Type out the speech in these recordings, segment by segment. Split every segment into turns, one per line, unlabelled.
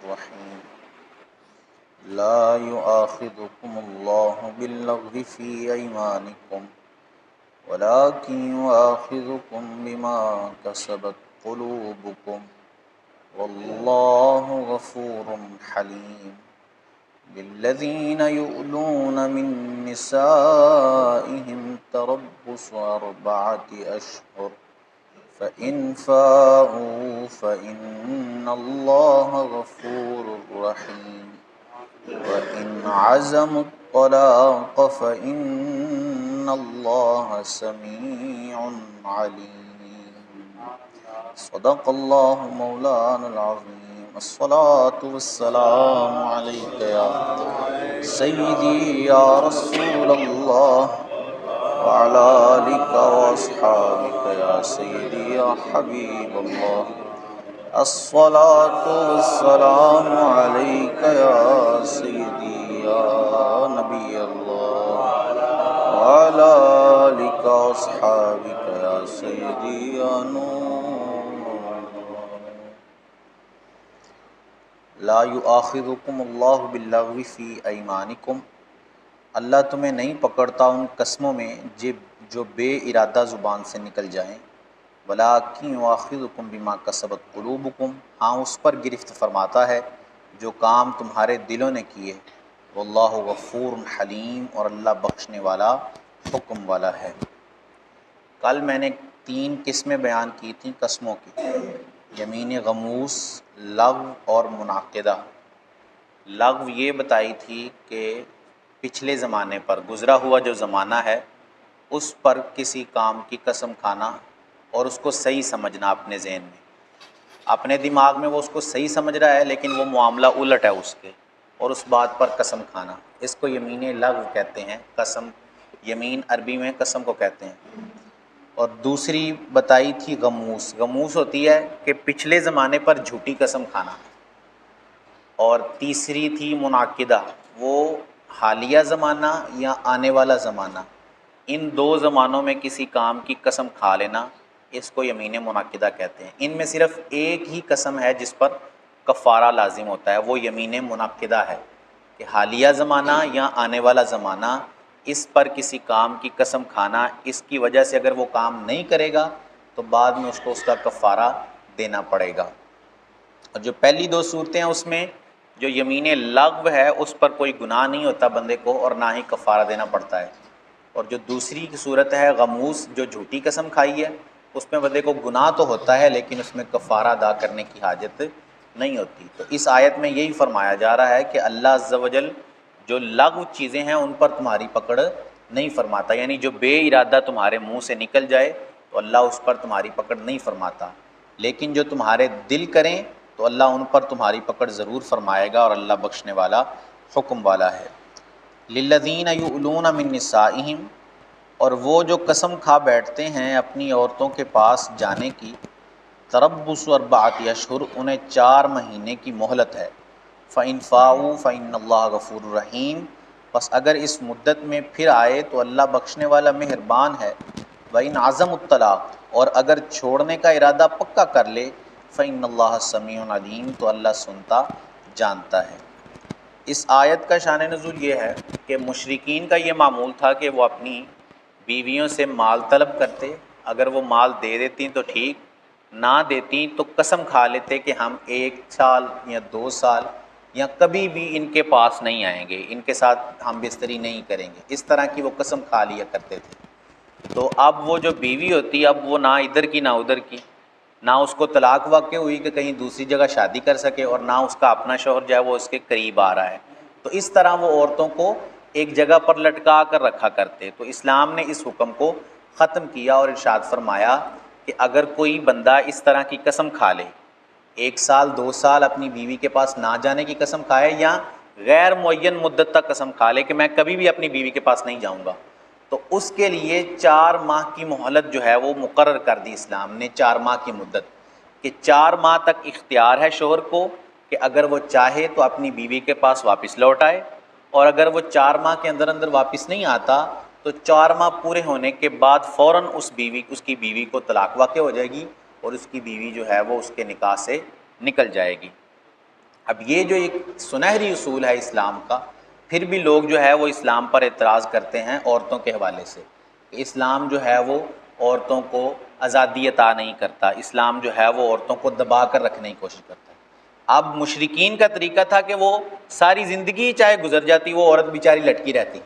الرحيم لا يؤاخذكم الله باللغو في أيمانكم ولكن يؤاخذكم بما كسبت قلوبكم والله غفور حليم للذين يؤلون من نسائهم تربص 4 أشهر فإن فاءوا فإن الله غفور رحيم وإن عزموا الطلاق فإن الله سميع عليم صدق الله مولانا العظيم الصلاة والسلام عليك يا سيدي يا رسول الله وعلى آلك وأصحابك يا سيدي يا حبيب الله الصلاة والسلام عليك يا سيدي يا نبي الله وعلى آلك وأصحابك يا سيدي يا نور لا يؤاخذكم الله باللغو في أيمانكم اللہ تمہیں نہیں پکڑتا ان قسموں میں جو بے ارادہ زبان سے نکل جائیں وَلَٰكِنْ يُؤَاخِذُكُمْ بِمَا كَسَبَتْ قُلُوبُكُمْ ہاں اس پر گرفت فرماتا ہے جو کام تمہارے دلوں نے کیے وَاللَّهُ غَفُورٌ حلیم اور اللہ بخشنے والا حکم والا ہے۔ کل میں نے 3 قسمیں بیان کی تھیں قسموں کی، یمین غموس، لغو اور منعقدہ۔ لغو یہ بتائی تھی کہ پچھلے زمانے پر گزرا ہوا جو زمانہ ہے اس پر کسی کام کی قسم کھانا اور اس کو صحیح سمجھنا اپنے ذہن میں، اپنے دماغ میں وہ اس کو صحیح سمجھ رہا ہے لیکن وہ معاملہ الٹ ہے اس کے، اور اس بات پر قسم کھانا، اس کو یمین لغو کہتے ہیں۔ قسم یمین عربی میں قسم کو کہتے ہیں۔ اور دوسری بتائی تھی غموس۔ غموس ہوتی ہے کہ پچھلے زمانے پر جھوٹی قسم کھانا، اور تیسری تھی منعقدہ، وہ حالیہ زمانہ یا آنے والا زمانہ، ان 2 زمانوں میں کسی کام کی قسم کھا لینا، اس کو یمین منعقدہ کہتے ہیں۔ ان میں صرف ایک ہی قسم ہے جس پر کفارہ لازم ہوتا ہے، وہ یمین منعقدہ ہے کہ حالیہ زمانہ یا آنے والا زمانہ، اس پر کسی کام کی قسم کھانا، اس کی وجہ سے اگر وہ کام نہیں کرے گا تو بعد میں اس کو اس کا کفارہ دینا پڑے گا۔ اور جو پہلی 2 صورتیں ہیں اس میں جو یمین لغو ہے اس پر کوئی گناہ نہیں ہوتا بندے کو اور نہ ہی کفارہ دینا پڑتا ہے، اور جو دوسری صورت ہے غموس، جو جھوٹی قسم کھائی ہے، اس میں بندے کو گناہ تو ہوتا ہے لیکن اس میں کفارہ ادا کرنے کی حاجت نہیں ہوتی۔ تو اس آیت میں یہی فرمایا جا رہا ہے کہ اللہ عز و جل جو لغو چیزیں ہیں ان پر تمہاری پکڑ نہیں فرماتا، یعنی جو بے ارادہ تمہارے منہ سے نکل جائے تو اللہ اس پر تمہاری پکڑ نہیں فرماتا، لیکن جو تمہارے دل کریں تو اللہ ان پر تمہاری پکڑ ضرور فرمائے گا، اور اللہ بخشنے والا حکم والا ہے۔ للذین یؤلون من نسائہم اور وہ جو قسم کھا بیٹھتے ہیں اپنی عورتوں کے پاس جانے کی، تربص 4 اشہر انہیں 4 مہینے کی مہلت ہے، فإن فاؤوا فإن اللہ غفور رحیم بس اگر اس مدت میں پھر آئے تو اللہ بخشنے والا مہربان ہے، وإن عزموا الطلاق اور اگر چھوڑنے کا ارادہ پکا کر لے، فإن اللہ سمیع علیم تو اللہ سنتا جانتا ہے۔ اس آیت کا شان نزول یہ ہے کہ مشرکین کا یہ معمول تھا کہ وہ اپنی بیویوں سے مال طلب کرتے، اگر وہ مال دے دیتی تو ٹھیک، نہ دیتی تو قسم کھا لیتے کہ ہم 1 سال یا 2 سال یا کبھی بھی ان کے پاس نہیں آئیں گے، ان کے ساتھ ہم بستری نہیں کریں گے، اس طرح کی وہ قسم کھا لیا کرتے تھے۔ تو اب وہ جو بیوی ہوتی اب وہ نہ ادھر کی نہ ادھر کی، نہ اس کو طلاق واقع ہوئی کہ کہیں دوسری جگہ شادی کر سکے، اور نہ اس کا اپنا شوہر جو ہے وہ اس کے قریب آ رہا ہے، تو اس طرح وہ عورتوں کو ایک جگہ پر لٹکا کر رکھا کرتے۔ تو اسلام نے اس حکم کو ختم کیا اور ارشاد فرمایا کہ اگر کوئی بندہ اس طرح کی قسم کھا لے، 1 سال 2 سال اپنی بیوی کے پاس نہ جانے کی قسم کھائے، یا غیر معین مدت تک قسم کھا لے کہ میں کبھی بھی اپنی بیوی کے پاس نہیں جاؤں گا، تو اس کے لیے 4 ماہ کی مہلت جو ہے وہ مقرر کر دی اسلام نے، 4 ماہ کی مدت، کہ 4 ماہ تک اختیار ہے شوہر کو کہ اگر وہ چاہے تو اپنی بیوی کے پاس واپس لوٹ آئے، اور اگر وہ 4 ماہ کے اندر اندر واپس نہیں آتا تو 4 ماہ پورے ہونے کے بعد فوراً اس کی بیوی کو طلاق واقع ہو جائے گی، اور اس کی بیوی جو ہے وہ اس کے نکاح سے نکل جائے گی۔ اب یہ جو ایک سنہری اصول ہے اسلام کا، پھر بھی لوگ جو ہے وہ اسلام پر اعتراض کرتے ہیں عورتوں کے حوالے سے کہ اسلام جو ہے وہ عورتوں کو آزادی عطا نہیں کرتا، اسلام جو ہے وہ عورتوں کو دبا کر رکھنے کی کوشش کرتا ہے۔ اب مشرکین کا طریقہ تھا کہ وہ ساری زندگی چاہے گزر جاتی، وہ عورت بیچاری لٹکی رہتی،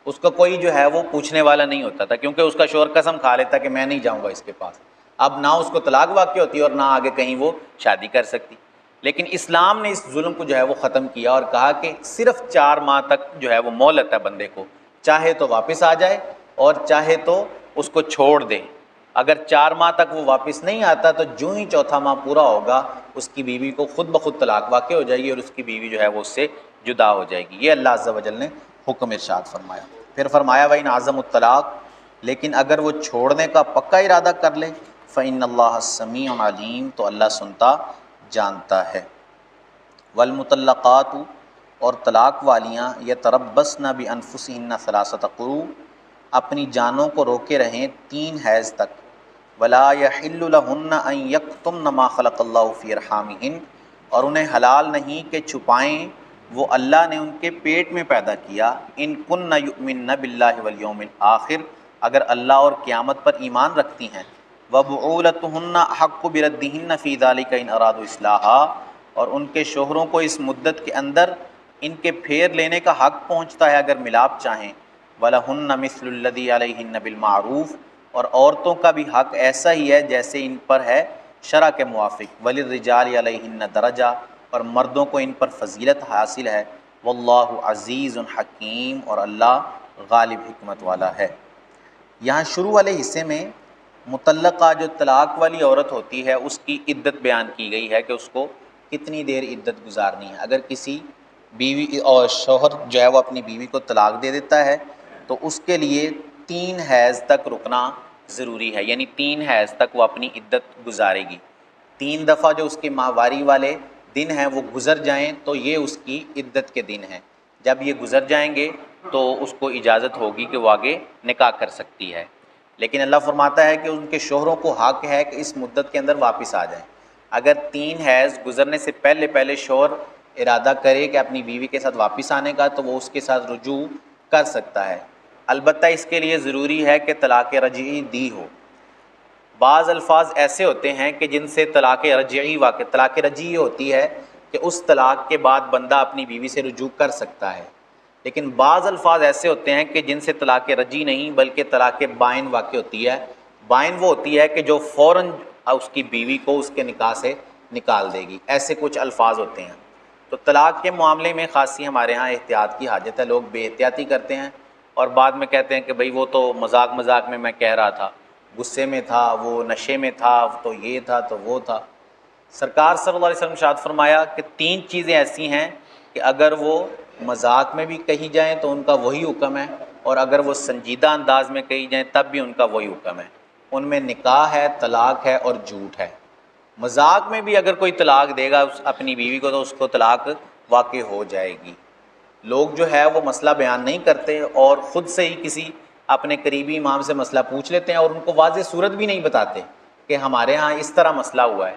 اس کا کوئی جو ہے وہ پوچھنے والا نہیں ہوتا تھا، کیونکہ اس کا شوہر قسم کھا لیتا کہ میں نہیں جاؤں گا اس کے پاس۔ اب نہ اس کو طلاق واقع ہوتی اور نہ آگے کہیں وہ شادی کر سکتی۔ لیکن اسلام نے اس ظلم کو جو ہے وہ ختم کیا اور کہا کہ صرف 4 ماہ تک جو ہے وہ مہلت ہے بندے کو، چاہے تو واپس آ جائے اور چاہے تو اس کو چھوڑ دے۔ اگر 4 ماہ تک وہ واپس نہیں آتا تو جو ہی چوتھا ماہ پورا ہوگا اس کی بیوی کو خود بخود طلاق واقع ہو جائے گی اور اس کی بیوی جو ہے وہ اس سے جدا ہو جائے گی۔ یہ اللہ عز و جل نے حکم ارشاد فرمایا۔ پھر فرمایا وَإِنْ عَزَمُ الطلاق، لیکن اگر وہ چھوڑنے کا پکا ارادہ کر لے فَإِنَّ اللَّهَ سَمِيعٌ عَلِيمٌ، تو اللہ سنتا جانتا ہے۔ والمطلقات، اور طلاق والیاں یتربصن بانفسہن ثلاثۃ قروء، اپنی جانوں کو روکے رہیں 3 حیض تک۔ ولا یحل لہن ان یکتمن ما خلق اللہ فی ارحامہن، اور انہیں حلال نہیں کہ چھپائیں وہ اللہ نے ان کے پیٹ میں پیدا کیا۔ ان کن یؤمن باللہ والیوم الآخر، اگر اللہ اور قیامت پر ایمان رکھتی ہیں۔ وبعولتہن احق بردہن فی ذلک ان ارادوا اصلاحا، اور ان کے شوہروں کو اس مدت کے اندر ان کے پھیر لینے کا حق پہنچتا ہے اگر ملاپ چاہیں۔ وَلَهُنَّ مِثْلُ الَّذِي عَلَيْهِنَّ بِالْمَعْرُوفِ، اور عورتوں کا بھی حق ایسا ہی ہے جیسے ان پر ہے شرع کے موافق۔ وَلِلرِّجَالِ عَلَيْهِنَّ دَرَجَةٌ، اور مردوں کو ان پر فضیلت حاصل ہے۔ وَاللَّهُ عَزِيزٌ حَكِيمٌ، اور اللہ غالب حکمت والا ہے۔ یہاں شروع والے حصے میں مطلقہ جو طلاق والی عورت ہوتی ہے اس کی عدت بیان کی گئی ہے کہ اس کو کتنی دیر عدت گزارنی ہے۔ اگر کسی بیوی اور شوہر جو ہے وہ اپنی بیوی کو طلاق دے دیتا ہے تو اس کے لیے 3 حیض تک رکنا ضروری ہے، یعنی 3 حیض تک وہ اپنی عدت گزارے گی۔ 3 دفعہ جو اس کے ماہواری والے دن ہیں وہ گزر جائیں تو یہ اس کی عدت کے دن ہیں۔ جب یہ گزر جائیں گے تو اس کو اجازت ہوگی کہ وہ آگے نکاح کر سکتی ہے۔ لیکن اللہ فرماتا ہے کہ ان کے شوہروں کو حق ہے کہ اس مدت کے اندر واپس آ جائیں۔ اگر 3 حیض گزرنے سے پہلے شوہر ارادہ کرے کہ اپنی بیوی کے ساتھ واپس آنے کا تو وہ اس کے ساتھ رجوع کر سکتا ہے، البتہ اس کے لیے ضروری ہے کہ طلاق رجعی دی ہو۔ بعض الفاظ ایسے ہوتے ہیں کہ جن سے طلاق رجعی واقع، طلاق رجعی ہوتی ہے کہ اس طلاق کے بعد بندہ اپنی بیوی سے رجوع کر سکتا ہے، لیکن بعض الفاظ ایسے ہوتے ہیں کہ جن سے طلاق رجعی نہیں بلکہ طلاق بائن واقع ہوتی ہے۔ بائن وہ ہوتی ہے کہ جو فوراً اس کی بیوی کو اس کے نکاح سے نکال دے گی، ایسے کچھ الفاظ ہوتے ہیں۔ تو طلاق کے معاملے میں خاصی ہمارے ہاں احتیاط کی حاجت ہے۔ لوگ بے احتیاطی کرتے ہیں اور بعد میں کہتے ہیں کہ بھئی وہ تو مذاق مذاق میں کہہ رہا تھا، غصے میں تھا، وہ نشے میں تھا، تو یہ تھا تو وہ تھا۔ سرکار صلی اللہ علیہ وسلم ارشاد فرمایا کہ 3 چیزیں ایسی ہیں کہ اگر وہ مذاق میں بھی کہی جائیں تو ان کا وہی حکم ہے، اور اگر وہ سنجیدہ انداز میں کہی جائیں تب بھی ان کا وہی حکم ہے۔ ان میں نکاح ہے، طلاق ہے اور جھوٹ ہے۔ مذاق میں بھی اگر کوئی طلاق دے گا اپنی بیوی کو تو اس کو طلاق واقع ہو جائے گی۔ لوگ جو ہے وہ مسئلہ بیان نہیں کرتے اور خود سے ہی کسی اپنے قریبی امام سے مسئلہ پوچھ لیتے ہیں اور ان کو واضح صورت بھی نہیں بتاتے کہ ہمارے ہاں اس طرح مسئلہ ہوا ہے،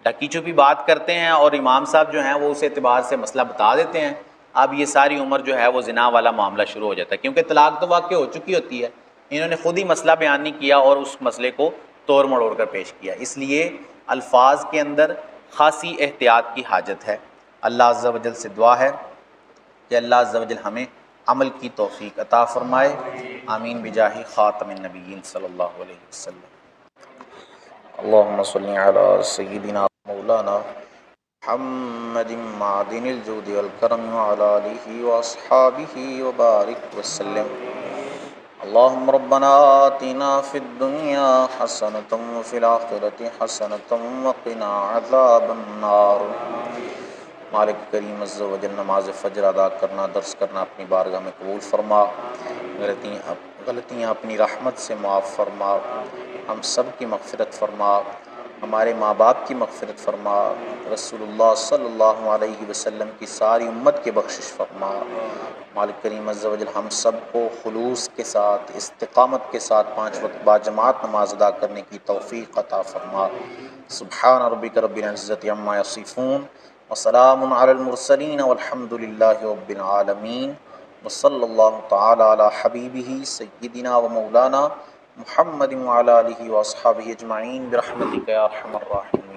ڈھکی چھپی بات کرتے ہیں اور امام صاحب جو ہیں وہ اس اعتبار سے مسئلہ بتا دیتے ہیں۔ اب یہ ساری عمر جو ہے وہ زنا والا معاملہ شروع ہو جاتا ہے، کیونکہ طلاق تو واقع ہو چکی ہوتی ہے، انہوں نے خود ہی مسئلہ بیان نہیں کیا اور اس مسئلے کو توڑ مڑوڑ کر پیش کیا۔ اس لیے الفاظ کے اندر خاصی احتیاط کی حاجت ہے۔ اللہ عز و جل سے دعا ہے کہ اللہ عز و جل ہمیں عمل کی توفیق عطا فرمائے، آمین بجاہ خاتم النبیین صلی اللہ علیہ وسلم۔ اللہم صلی علی سیدنا مولانا محمد معدن الجود والکرم وعلی آلہ واصحابہ وبارک وسلم۔ اللہم ربنا آتنا فی الدنیا حسنۃ وفی الآخرۃ حسنۃ وقنا عذاب النار۔ مالک کریم عز و جل نماز فجر ادا کرنا، درس کرنا اپنی بارگاہ میں قبول فرما، غلطیاں اپنی رحمت سے معاف فرما، ہم سب کی مغفرت فرما، ہمارے ماں باپ کی مغفرت فرما، رسول اللہ صلی اللہ علیہ وسلم کی ساری امت کی بخشش فرما۔ مالک کریم عز و جل ہم سب کو خلوص کے ساتھ، استقامت کے ساتھ 5 وقت باجماعت نماز ادا کرنے کی توفیق عطا فرما۔ سبحان ربک رب العزت عما یصفون، وسلام علی المرسلین والحمد للہ رب العالمین وصلی اللہ تعالی علی حبیبہ سیدنا و مولانا محمد وعلی آلہ واصحابہ اجمعین برحمتک یا ارحم الراحمین.